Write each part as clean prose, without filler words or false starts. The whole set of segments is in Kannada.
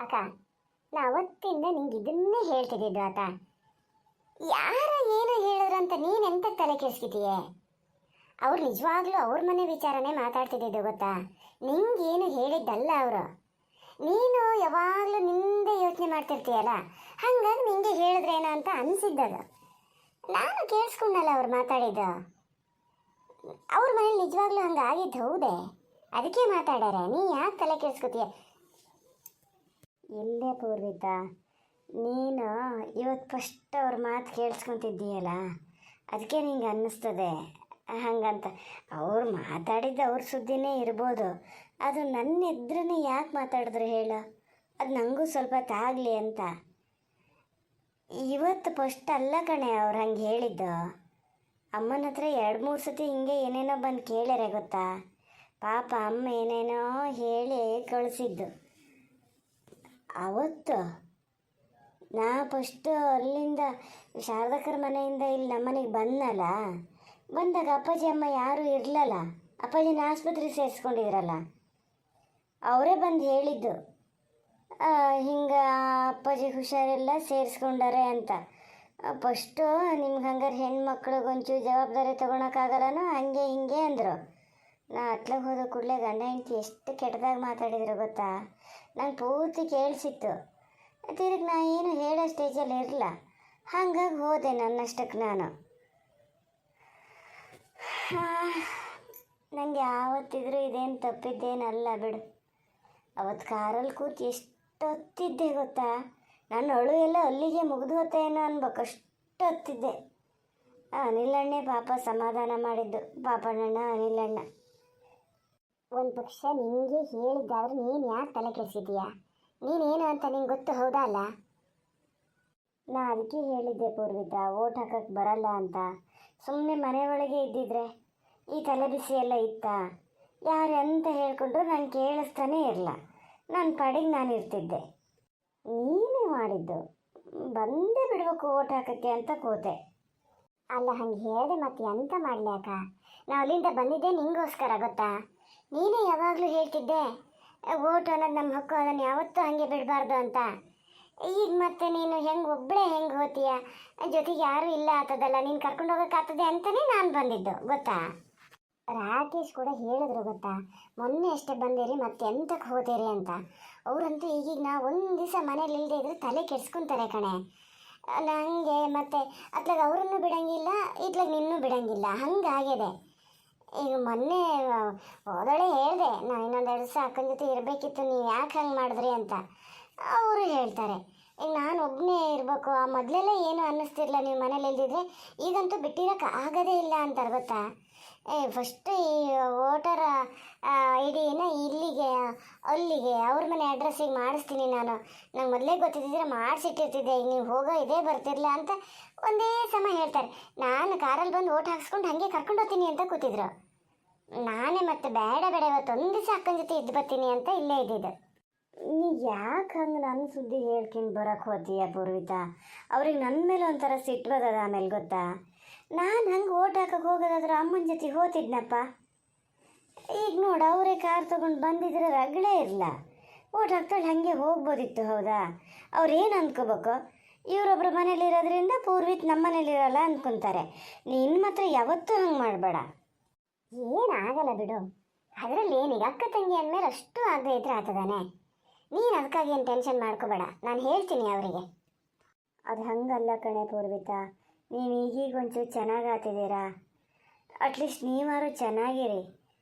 ಅಕ್ಕ, ನಾ ಅವತ್ತಿಂದ ನಿಂಗೆ ಇದನ್ನೇ ಹೇಳ್ತಿದ್ದಿದ್ದು ಆತ. ಯಾರ ಏನು ಹೇಳಿದ್ರು ಅಂತ ನೀನೆಂತ ತಲೆ ಕೆಡಿಸ್ಕಿದೀಯೇ? ಅವ್ರು ನಿಜವಾಗ್ಲೂ ಅವ್ರ ಮನೆ ವಿಚಾರನೇ ಮಾತಾಡ್ತಿದ್ದಿದ್ದು ಗೊತ್ತಾ. ನಿಂಗೇನು ಹೇಳಿದ್ದಲ್ಲ ಅವರು. ನೀನು ಯಾವಾಗಲೂ ನಿಂದೆ ಯೋಚನೆ ಮಾಡ್ತಿರ್ತೀಯಲ್ಲ, ಹಂಗಾಗಿ ನಿಂಗೆ ಹೇಳಿದ್ರೇನೋ ಅಂತ ಅನಿಸಿದ್ದದು. ನಾನು ಕೇಳಿಸ್ಕೊಂಡಲ್ಲ ಅವ್ರು ಮಾತಾಡಿದ್ದು. ಅವ್ರ ಮನೇಲಿ ನಿಜವಾಗ್ಲೂ ಹಂಗಾಗಿದ್ದು ಹೌದೇ, ಅದಕ್ಕೆ ಮಾತಾಡ್ಯಾರ. ನೀ ಯಾಕೆ ತಲೆ ಕೆಡಿಸ್ಕೊತೀಯ? ಇಲ್ಲೇ ಪೂರ್ವಿತಾ, ನೀನು ಇವತ್ತು ಫಸ್ಟ್ ಅವ್ರ ಮಾತು ಕೇಳಿಸ್ಕೊತಿದ್ದೀಯಲ್ಲ, ಅದಕ್ಕೆ ನಿಂಗೆ ಅನ್ನಿಸ್ತದೆ ಹಂಗಂತ. ಅವ್ರು ಮಾತಾಡಿದ್ದು ಅವ್ರ ಸುದ್ದಿನೇ ಇರ್ಬೋದು, ಅದು ನನ್ನ ಎದುರನ್ನೇ ಯಾಕೆ ಮಾತಾಡಿದ್ರು ಹೇಳು? ಅದು ನನಗೂ ಸ್ವಲ್ಪ ತಾಗಲಿ ಅಂತ. ಇವತ್ತು ಫಸ್ಟ್ ಅಲ್ಲ ಕಣೆ ಅವ್ರು ಹಂಗೆ ಹೇಳಿದ್ದು. ಅಮ್ಮನ ಹತ್ರ 2-3 ಸತಿ ಹಿಂಗೆ ಏನೇನೋ ಬಂದು ಕೇಳ್ಯಾರೆ ಗೊತ್ತಾ. ಪಾಪ ಅಮ್ಮ ಏನೇನೋ ಹೇಳಿ ಕಳಿಸಿದ್ದು. ಅವತ್ತು ನಾ ಫಸ್ಟು ಅಲ್ಲಿಂದ ಶಾರದಕ್ಕರ ಮನೆಯಿಂದ ಇಲ್ಲಿ ನಮ್ಮನೆಗೆ ಬಂದನಲ್ಲ, ಬಂದಾಗ ಅಪ್ಪಾಜಿ ಅಮ್ಮ ಯಾರೂ ಇರಲಲ್ಲ. ಅಪ್ಪಾಜಿನ ಆಸ್ಪತ್ರೆಗೆ ಸೇರಿಸ್ಕೊಂಡಿದ್ರಲ್ಲ, ಅವರೇ ಬಂದು ಹೇಳಿದ್ದು ಹಿಂಗೆ ಅಪ್ಪಾಜಿ ಹುಷಾರಿಲ್ಲ ಸೇರಿಸ್ಕೊಂಡಾರೆ ಅಂತ. ಫಸ್ಟು ನಿಮ್ಗೆ ಹಂಗಾರೆ ಹೆಣ್ಮಕ್ಳಿಗೆ ಒಂಚೂರು ಜವಾಬ್ದಾರಿ ತೊಗೊಳಕ್ಕಾಗಲ್ಲನೋ ಹಂಗೆ ಹಿಂಗೆ ಅಂದರು. ನಾ ಅತ್ಲಾಗ ಹೋದ ಕೂಡಲೇ ಗಂಡ ಹೆಂಡತಿ ಎಷ್ಟು ಕೆಟ್ಟದಾಗಿ ಮಾತಾಡಿದ್ರು ಗೊತ್ತಾ. ನಂಗೆ ಪೂರ್ತಿ ಕೇಳಿಸಿತ್ತು. ತಿರುಗಿ ನಾ ಏನು ಹೇಳೋ ಸ್ಟೇಜಲ್ಲಿ ಇರಲ್ಲ, ಹಂಗಾಗಿ ಹೋದೆ ನನ್ನಷ್ಟಕ್ಕೆ ನಾನು. ನನಗೆ ಯಾವತ್ತಿದ್ರೂ ಇದೇನು ತಪ್ಪಿದ್ದೇನಲ್ಲ ಬಿಡು. ಅವತ್ತು ಕಾರಲ್ಲಿ ಕೂತು ಎಷ್ಟು ಹೊತ್ತಿದ್ದೆ ಗೊತ್ತಾ. ನನ್ನ ಅಳು ಎಲ್ಲ ಅಲ್ಲಿಗೆ ಮುಗಿದು ಹೋತೇನೋ ಅನ್ಬೇಕು, ಅಷ್ಟು ಹೊತ್ತಿದ್ದೆ. ಅನಿಲಣ್ಣೆ ಪಾಪ ಸಮಾಧಾನ ಮಾಡಿದ್ದು, ಪಾಪಣ್ಣಣ್ಣ ಅನಿಲಣ್ಣ. ಒಂದು ಪಕ್ಷ ನಿನಗೆ ಹೇಳಿದ್ದಾದ್ರೆ ನೀನು ಯಾಕೆ ತಲೆ ಕೆಡಿಸಿದ್ದೀಯಾ? ನೀನೇನು ಅಂತ ನಿಂಗೆ ಗೊತ್ತು ಹೌದಾ ಅಲ್ಲ? ನಾ ಅದಕ್ಕೆ ಹೇಳಿದ್ದೆ ಪೂರ್ವಿತಾ, ಓಟ್ ಹಾಕಕ್ಕೆ ಬರಲ್ಲ ಅಂತ. ಸುಮ್ಮನೆ ಮನೆ ಒಳಗೆ ಇದ್ದಿದ್ರೆ ಈ ತಲೆ ಬಿಸಿ ಎಲ್ಲ ಇತ್ತಾ? ಯಾರು ಅಂತ ಹೇಳ್ಕೊಂಡ್ರು ನಾನು ಕೇಳಿಸ್ತಾನೇ ಇರಲ್ಲ, ನನ್ನ ಪಾಡಿಗೆ ನಾನು ಇರ್ತಿದ್ದೆ. ನೀನೇ ಮಾಡಿದ್ದು, ಬಂದೇ ಬಿಡಬೇಕು ಓಟ್ ಹಾಕೋಕ್ಕೆ ಅಂತ ಕೂತೆ. ಅಲ್ಲ ಹಂಗೆ ಹೇಳಿದೆ ಮತ್ತೆ ಎಂತ ಮಾಡಲಿ ಅಕ್ಕ? ನಾವು ಅಲ್ಲಿಂದ ಬಂದಿದ್ದೆ ನಿಂಗೋಸ್ಕರ ಗೊತ್ತಾ. ನೀನೇ ಯಾವಾಗಲೂ ಹೇಳ್ತಿದ್ದೆ ಓಟ್ ಅನ್ನೋದು ನಮ್ಮ ಹಕ್ಕು, ಅದನ್ನು ಯಾವತ್ತೂ ಹಾಗೆ ಬಿಡಬಾರ್ದು ಅಂತ. ಈಗ ಮತ್ತೆ ನೀನು ಹೆಂಗೆ ಒಬ್ಬಳೇ ಹೆಂಗೆ ಹೋತೀಯ? ಜೊತೆಗೆ ಯಾರೂ ಇಲ್ಲ ಆಗ್ತದಲ್ಲ, ನೀನು ಕರ್ಕೊಂಡು ಹೋಗೋಕ್ಕಾಗ್ತದೆ ಅಂತಲೇ ನಾನು ಬಂದಿದ್ದು ಗೊತ್ತಾ. ರಾಕೇಶ್ ಕೂಡ ಹೇಳಿದ್ರು ಗೊತ್ತಾ, ಮೊನ್ನೆ ಅಷ್ಟೇ ಬಂದಿರಿ ಮತ್ತೆ ಎಂತಕ್ಕೆ ಹೋದಿರಿ ಅಂತ. ಅವರಂತೂ ಈಗೀಗ ನಾ ಒಂದು ದಿವಸ ಮನೇಲಿ ಇಲ್ಲದೆ ಇದ್ರೆ ತಲೆ ಕೆಡ್ಸ್ಕೊತಾರೆ ಕಣೆ. ನನಗೆ ಮತ್ತೆ ಅತ್ಲಾಗ ಅವ್ರನ್ನೂ ಬಿಡೋಂಗಿಲ್ಲ, ಇತ್ಲಾಗ ನಿನ್ನೂ ಬಿಡೋಂಗಿಲ್ಲ, ಹಂಗಾಗಿದೆ. ಈಗ ಮೊನ್ನೆ ಹೋದಳೆ ಹೇಳಿದೆ, ನಾನು ಇನ್ನೊಂದು 2 ದಿವಸ ಅಕ್ಕನ ಜೊತೆ ಇರಬೇಕಿತ್ತು, ನೀವು ಯಾಕೆ ಹಂಗೆ ಮಾಡಿದ್ರಿ ಅಂತ. ಅವರು ಹೇಳ್ತಾರೆ ಈಗ ನಾನು ಒಬ್ಬನೇ ಇರಬೇಕು, ಆ ಮೊದಲೆಲ್ಲ ಏನು ಅನ್ನಿಸ್ತಿರ್ಲಿಲ್ಲ ನೀವು ಮನೇಲಿ ಇಲ್ದಿದ್ರೆ, ಈಗಂತೂ ಬಿಟ್ಟಿರೋಕೆ ಆಗೋದೇ ಇಲ್ಲ ಅಂತಾರೆ ಗೊತ್ತಾ. ಫಸ್ಟ್ ಈ ವೋಟರ್ ಐಡಿನ ಇಲ್ಲಿಗೆ ಅಲ್ಲಿಗೆ ಅವ್ರ ಮನೆ ಅಡ್ರೆಸ್ಸಿಗೆ ಮಾಡಿಸ್ತೀನಿ ನಾನು, ನಂಗೆ ಮೊದಲೇ ಗೊತ್ತಿದ್ದಿದ್ರೆ ಮಾಡಿಸಿಟ್ಟಿರ್ತಿದ್ದೆ, ಈಗ ನೀವು ಹೋಗೋ ಇದೇ ಬರ್ತಿರಲಿಲ್ಲ ಅಂತ ಒಂದೇ ಸಮ ಹೇಳ್ತಾರೆ. ನಾನು ಕಾರಲ್ಲಿ ಬಂದು ಓಟ್ ಹಾಕ್ಸ್ಕೊಂಡು ಹಾಗೆ ಕರ್ಕೊಂಡು ಹೋಗ್ತೀನಿ ಅಂತ ಕೂತಿದ್ರು. ನಾನೇ ಮತ್ತೆ ಬೇಡ ಇವತ್ತು ಒಂದು ದಿವಸ ಅಕ್ಕನ ಜೊತೆ ಇದ್ದು ಬರ್ತೀನಿ ಅಂತ ಇಲ್ಲೇ ಇದ್ದಿದ್ದು. ನೀ ಯಾಕೆ ಹಂಗೆ ನನ್ನ ಸುದ್ದಿ ಹೇಳ್ಕೊಂಡು ಬರೋಕ್ಕೆ ಹೋತೀಯ ಪೂರ್ವಿತಾ? ಅವ್ರಿಗೆ ನನ್ನ ಮೇಲೆ ಒಂಥರ ಸಿಟ್ಟು ಬರೋದು ಆಮೇಲೆ ಗೊತ್ತಾ. ನಾನು ಹಂಗೆ ಓಟ್ ಹಾಕಕ್ಕೆ ಹೋಗೋದಾದ್ರೆ ಅಮ್ಮನ ಜೊತೆ ಹೋತಿದ್ನಪ್ಪ. ಈಗ ನೋಡು ಅವರೇ ಕಾರ್ ತೊಗೊಂಡು ಬಂದಿದ್ರೆ ರಗಳೇ ಇರಲ್ಲ, ಓಟ್ ಹಾಕ್ತಾಳೆ ಹಾಗೆ ಹೋಗ್ಬೋದಿತ್ತು ಹೌದಾ. ಅವ್ರೇನು ಅಂದ್ಕೋಬೇಕು, ಇವರೊಬ್ಬರು ಮನೇಲಿರೋದ್ರಿಂದ ಪೂರ್ವಿತ್ ನಮ್ಮ ಮನೇಲಿರೋಲ್ಲ ಅಂದ್ಕೊತಾರೆ. ನಿನ್ನ ಮಾತ್ರ ಯಾವತ್ತೂ ಹಂಗೆ ಮಾಡಬೇಡ. ಏನಾಗಲ್ಲ ಬಿಡು, ಅದರಲ್ಲಿ ಏನೀಗ ಅಕ್ಕ ತಂಗಿ ಅಂದಮೇಲೆ ಅಷ್ಟು ಆಗದೆ ಇದ್ರೆ ಆಗ್ತದಾನೆ. ನೀನು ಅದಕ್ಕಾಗಿ ಏನು ಟೆನ್ಷನ್ ಮಾಡ್ಕೋಬೇಡ, ನಾನು ಹೇಳ್ತೀನಿ ಅವರಿಗೆ. ಅದು ಹಂಗಲ್ಲ ಕಣೆ ಪೂರ್ವಿತಾ, ನೀವು ಈಗೀಗ ಒಂಚೂರು ಚೆನ್ನಾಗಿ ಆತಿದ್ದೀರಾ. ಅಟ್ಲೀಸ್ಟ್ ನೀವಾರು ಚೆನ್ನಾಗಿರಿ.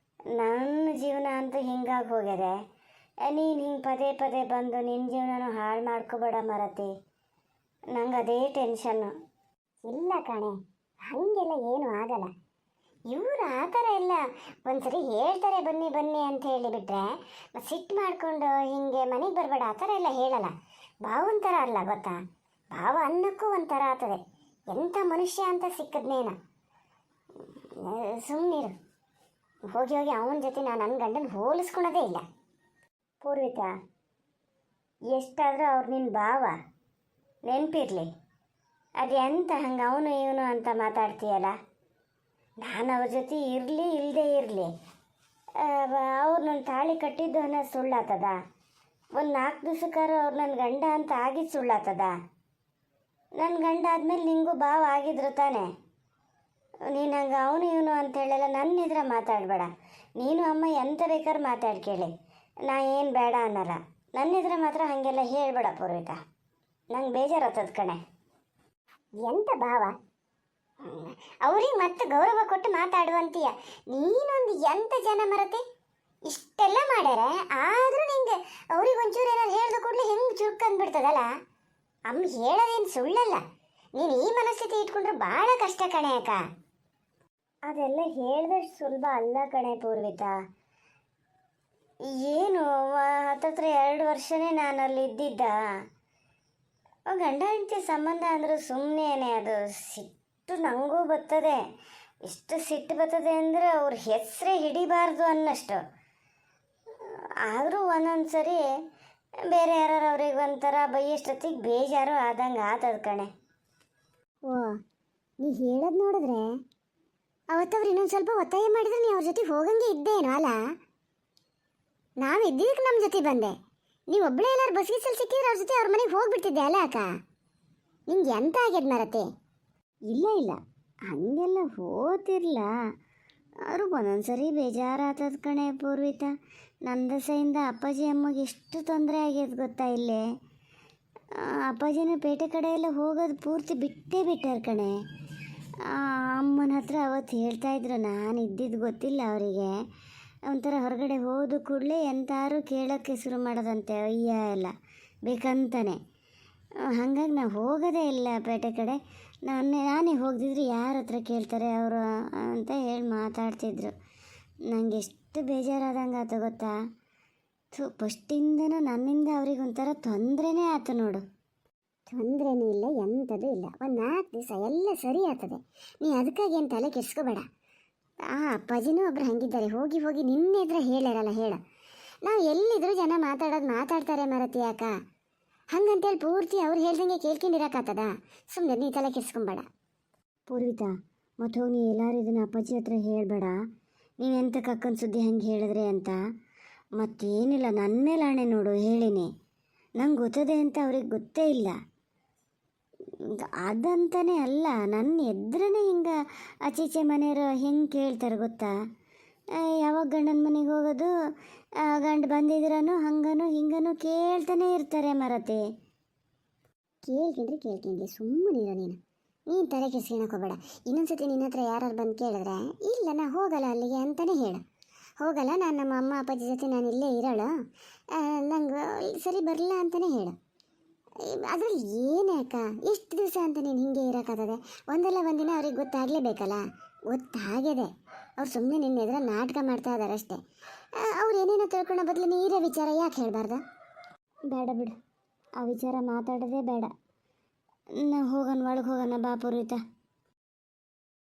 ನನ್ನ ಜೀವನ ಅಂತೂ ಹಿಂಗಾಗಿ ಹೋಗಿದೆ. ನೀನು ಹಿಂಗೆ ಪದೇ ಪದೇ ಬಂದು ನಿನ್ನ ಜೀವನನೂ ಹಾಳು ಮಾಡ್ಕೋಬೇಡ ಮರತಿ, ನಂಗೆ ಅದೇ ಟೆನ್ಷನ್ನು. ಇಲ್ಲ ಕಣೆ, ಹಾಗೆಲ್ಲ ಏನೂ ಆಗಲ್ಲ. ಇವರು ಆ ಥರ ಎಲ್ಲ ಒಂದ್ಸರಿ ಹೇಳ್ತಾರೆ ಬನ್ನಿ ಬನ್ನಿ ಅಂತ ಹೇಳಿಬಿಟ್ರೆ ಮತ್ತು ಸಿಟ್ಟು ಮಾಡಿಕೊಂಡು ಹೀಗೆ ಮನೆಗೆ ಬರಬೇಡ ಆ ಥರ ಎಲ್ಲ ಹೇಳಲ್ಲ. ಭಾವಂಥರ ಅಲ್ಲ ಗೊತ್ತಾ, ಭಾವ ಅನ್ನಕ್ಕೂ ಒಂಥರ ಆಗ್ತದೆ. ಎಂಥ ಮನುಷ್ಯ ಅಂತ ಸಿಕ್ಕದ್ನೇನ. ಸುಮ್ಮನಿರು, ಹೋಗಿ ಹೋಗಿ ಅವನ ಜೊತೆ ನಾನು ನನ್ನ ಗಂಡನ ಹೋಲಿಸ್ಕೊಳೋದೇ ಇಲ್ಲ. ಪೂರ್ವಿತಾ, ಎಷ್ಟಾದರೂ ಅವ್ರು ನಿನ್ನ ಭಾವ, ನೆನಪಿರಲಿ. ಅದು ಎಂತ ಹಂಗೆ ಅವನು ಇವನು ಅಂತ ಮಾತಾಡ್ತೀಯಲ್ಲ. ನಾನು ಅವ್ರ ಜೊತೆ ಇರಲಿ ಇಲ್ಲದೇ ಇರಲಿ, ಅವ್ರು ನನ್ನ ತಾಳಿ ಕಟ್ಟಿದ್ದು ಅನ್ನೋದು ಸುಳ್ಳಾತದ. ಒಂದು 4 ದಿವಸಕ್ಕಾರ ಅವ್ರು ನನ್ನ ಗಂಡ ಅಂತ ಆಗಿದ್ದು ಸುಳ್ಳಾತದ? ನನ್ನ ಗಂಡ ಆದಮೇಲೆ ನಿಂಗೂ ಭಾವ ಆಗಿದ್ರು ತಾನೆ. ನೀನು ಹಂಗೆ ಅವನು ಇವನು ಅಂತೇಳೆಲ್ಲ ನನ್ನ ಎದುರ ಮಾತಾಡಬೇಡ. ನೀನು ಅಮ್ಮ ಎಂತ ಬೇಕಾದ್ರೆ ಮಾತಾಡಿ ಕೇಳಿ, ನಾ ಏನು ಬೇಡ ಅನ್ನಲ್ಲ. ನನ್ನ ಎದುರ ಮಾತ್ರ ಹಾಗೆಲ್ಲ ಹೇಳ್ಬೇಡ ಪೂರ್ವಿಕಾ, ನಂಗೆ ಬೇಜಾರಾಗ್ತದ ಕಣೆ. ಎಂತ ಭಾವ ಅವ್ರಿಗೆ ಮತ್ತೆ ಗೌರವ ಕೊಟ್ಟು ಮಾತಾಡುವಂತೀಯ? ನೀನೊಂದು ಎಂತ ಜನ ಮರತೆ, ಇಷ್ಟೆಲ್ಲ ಮಾಡ್ಯಾರ ಆದರೂ ನಿಂಗೆ ಅವ್ರಿಗೆ ಒಂಚೂರು ಏನಾದ್ರು ಹೇಳ್ದ ಕೂಡಲೇ ಹೆಂಗೆ ಚುರುಕಂದ್ಬಿಡ್ತದಲ್ಲ. ಅಮ್ಮ ಹೇಳೋದೇನು ಸುಳ್ಳಲ್ಲ. ನೀನು ಈ ಮನಸ್ಥಿತಿ ಇಟ್ಕೊಂಡ್ರೆ ಭಾಳ ಕಷ್ಟ ಕಣೆ ಅಕ್ಕ. ಅದೆಲ್ಲ ಹೇಳ್ದಷ್ಟು ಸುಲಭ ಅಲ್ಲ ಕಣೆ ಪೂರ್ವಿತಾ. ಏನು ಹತ್ತತ್ರ 2 ವರ್ಷನೇ ನಾನು ಅಲ್ಲಿ ಇದ್ದಿದ್ದ. ಗಂಡ ಹೆಂಡತಿ ಸಂಬಂಧ ಅಂದರೂ ಸುಮ್ಮನೆ ಅದು ಸಿಟ್ಟು ನನಗೂ ಬರ್ತದೆ. ಎಷ್ಟು ಸಿಟ್ಟು ಬರ್ತದೆ ಅಂದರೆ ಅವ್ರ ಹೆಸರೇ ಹಿಡಿಬಾರ್ದು ಅನ್ನಷ್ಟು. ಆದರೂ ಒಂದೊಂದು ಸರಿ ಬೇರೆ ಯಾರು ಅವ್ರಿಗೆ ಒಂಥರ ಬೈಯಷ್ಟೊತ್ತಿಗೆ ಬೇಜಾರು ಆದಂಗೆ ಆತದ ಕಣೆ. ಓ, ನೀ ಹೇಳೋದು ನೋಡಿದ್ರೆ ಅವತ್ತವ್ರು ಇನ್ನೊಂದು ಸ್ವಲ್ಪ ಒತ್ತಾಯ ಮಾಡಿದ್ರೆ ನೀ ಅವ್ರ ಜೊತೆ ಹೋಗಂಗೆ ಇದ್ದೇನೋ ಅಲ್ಲ? ನಾವು ಇದ್ದಿದ್ದಕ್ಕೆ ನಮ್ಮ ಜೊತೆ ಬಂದೆ. ನೀವು ಒಬ್ಬಳೇ ಎಲ್ಲರೂ ಬಸ್ ಗೀಸಲ್ಲಿ ಸಿಕ್ಕಿದ್ರೆ ಅವ್ರ ಜೊತೆ ಅವ್ರ ಮನೆಗೆ ಹೋಗ್ಬಿಡ್ತಿದ್ದೆ ಅಲ್ಲ ಅಕ್ಕ? ನಿಂಗೆ ಎಂತ ಆಗ್ಯದ ಮರತೆ? ಇಲ್ಲ ಇಲ್ಲ, ಹಂಗೆಲ್ಲ ಹೋತಿರ್ಲ. ಅವ್ರಿಗೆ ಒಂದೊಂದು ಸರಿ ಬೇಜಾರಾತದ ಕಣೆ ಪೂರ್ವಿತಾ. ನನ್ನ ದಸೆಯಿಂದ ಅಪ್ಪಾಜಿ ಅಮ್ಮಗೆ ಎಷ್ಟು ತೊಂದರೆ ಆಗ್ಯದ ಗೊತ್ತಾ ಇಲ್ಲೇ. ಅಪ್ಪಾಜಿನ ಪೇಟೆ ಕಡೆ ಎಲ್ಲ ಹೋಗೋದು ಪೂರ್ತಿ ಬಿಟ್ಟೇ ಬಿಟ್ಟಾರ ಕಣೆ. ಅಮ್ಮನ ಹತ್ರ ಅವತ್ತು ಹೇಳ್ತಾಯಿದ್ರು, ನಾನು ಇದ್ದಿದ್ದು ಗೊತ್ತಿಲ್ಲ ಅವರಿಗೆ. ಒಂಥರ ಹೊರಗಡೆ ಹೋದ ಕೂಡಲೇ ಎಂತಾರು ಕೇಳೋಕ್ಕೆ ಶುರು ಮಾಡೋದಂತೆ, ಅಯ್ಯ ಎಲ್ಲ ಬೇಕಂತಾನೆ. ಹಾಗಾಗಿ ನಾವು ಹೋಗೋದೇ ಇಲ್ಲ ಪೇಟೆ ಕಡೆ. ನಾನೇ ಹೋಗದಿದ್ರೆ ಯಾರ ಹತ್ರ ಕೇಳ್ತಾರೆ ಅವರು ಅಂತ ಹೇಳಿ ಮಾತಾಡ್ತಿದ್ರು. ನನಗೆ ಎಷ್ಟು ಬೇಜಾರಾದಂಗೆ ಆಯ್ತು ಗೊತ್ತಾ. ಫಸ್ಟಿಂದನೂ ನನ್ನಿಂದ ಅವ್ರಿಗೆ ಒಂಥರ ತೊಂದರೆನೇ ಆಯ್ತು ನೋಡು. ತೊಂದರೆನೂ ಇಲ್ಲ, ಎಂಥದ್ದು ಇಲ್ಲ. ಒಂದು 4 ದಿವಸ ಎಲ್ಲ ಸರಿ ಆಗ್ತದೆ. ನೀ ಅದಕ್ಕಾಗಿ ಏನು ತಲೆ ಕೆಡಿಸ್ಕೋಬೇಡ. ಅಪ್ಪಾಜಿನೂ ಒಬ್ರು ಹಂಗಿದ್ದಾರೆ. ಹೋಗಿ ಹೋಗಿ ನಿನ್ನೆ ಎದುರು ಹೇಳ್ಯಾರಲ್ಲ ಹೇಳ. ನಾವು ಎಲ್ಲಿದ್ರೂ ಜನ ಮಾತಾಡ್ತಾರೆ ಮರತಿ ಯಾಕ? ಹಂಗಂತೇಳಿ ಪೂರ್ತಿ ಅವ್ರು ಹೇಳ್ದಂಗೆ ಕೇಳ್ಕೊಂಡಿರಕ್ಕಾಗ್ತದ? ಸುಮ್ಮನೆ ನೀ ತಲೆ ಕೆಡಿಸ್ಕೊಂಬೇಡ ಪೂರ್ವಿತಾ. ಮತ್ತು ಹೋಗಿ ನೀ ಎಲ್ಲರೂ ಇದನ್ನು ಅಪ್ಪಾಜಿ ಹತ್ರ ಹೇಳಬೇಡ. ನೀವೆಂತ ಕಕ್ಕನ ಸುದ್ದಿ ಹಂಗೆ ಹೇಳಿದ್ರೆ ಅಂತ. ಮತ್ತೇನಿಲ್ಲ, ನನ್ನ ಮೇಲೆ ಆಣೆ ನೋಡು ಹೇಳಿನಿ. ನಂಗೆ ಗೊತ್ತದೆ ಅಂತ ಅವ್ರಿಗೆ ಗೊತ್ತೇ ಇಲ್ಲ. ಅದಂತನೇ ಅಲ್ಲ, ನನ್ನ ಎದ್ರೇ ಹಿಂಗೆ ಆಚೀಚೆ ಮನೆಯವರು ಹೆಂಗೆ ಕೇಳ್ತಾರೆ ಗೊತ್ತಾ. ಯಾವಾಗ ಗಂಡನ ಮನೆಗೆ ಹೋಗೋದು, ಗಂಡು ಬಂದಿದ್ರೂ ಹಂಗನೂ ಹಿಂಗನೂ ಕೇಳ್ತಾನೆ ಇರ್ತಾರೆ ಮರತೆ. ಕೇಳ್ಕೊಂಡ್ರಿ ಸುಮ್ಮನಿರ ನೀನು ತಲೆ ಕೆಡ್ಸ್ಕೊಬೇಡ. ಇನ್ನೊಂದ್ಸತಿ ನಿನ್ನ ಹತ್ರ ಯಾರು ಬಂದು ಕೇಳಿದ್ರೆ ಇಲ್ಲ ನಾ ಹೋಗಲ್ಲ ಅಲ್ಲಿಗೆ ಅಂತಲೇ ಹೇಳು. ಹೋಗಲ್ಲ, ನಾನು ನಮ್ಮ ಅಮ್ಮ ಅಪ್ಪಾಜಿ ಜೊತೆ ನಾನು ಇಲ್ಲೇ ಇರೋಳು, ನಂಗೆ ಸರಿ ಬರಲ್ಲ ಅಂತಲೇ ಹೇಳು. ಅದರಲ್ಲಿ ಏನೇ ಅಕ್ಕ, ಎಷ್ಟು ದಿವಸ ಅಂತ ನೀನು ಹಿಂಗೆ ಇರೋಕ್ಕಾಗ್ತದೆ? ಒಂದಲ್ಲ ಒಂದಿನ ಅವ್ರಿಗೆ ಗೊತ್ತಾಗಲೇಬೇಕಲ್ಲ. ಗೊತ್ತಾಗಿದೆ. ಅವ್ರು ಸುಮ್ಮನೆ ನಿನ್ನ ಎದುರ ನಾಟಕ ಮಾಡ್ತಾ ಇದ್ದಾರೆ ಅಷ್ಟೇ. ಅವ್ರು ಏನೇನೋ ತಿಳ್ಕೊಳ್ಳೋ ಬದಲು ನೀರೇ ವಿಚಾರ ಯಾಕೆ ಹೇಳಬಾರ್ದು? ಬೇಡ ಬಿಡು, ಆ ವಿಚಾರ ಮಾತಾಡೋದೇ ಬೇಡ. ನಾ ಒಳಗೆ ಹೋಗೋಣ ಬಾ ಪೂರ್ವಿತಾ.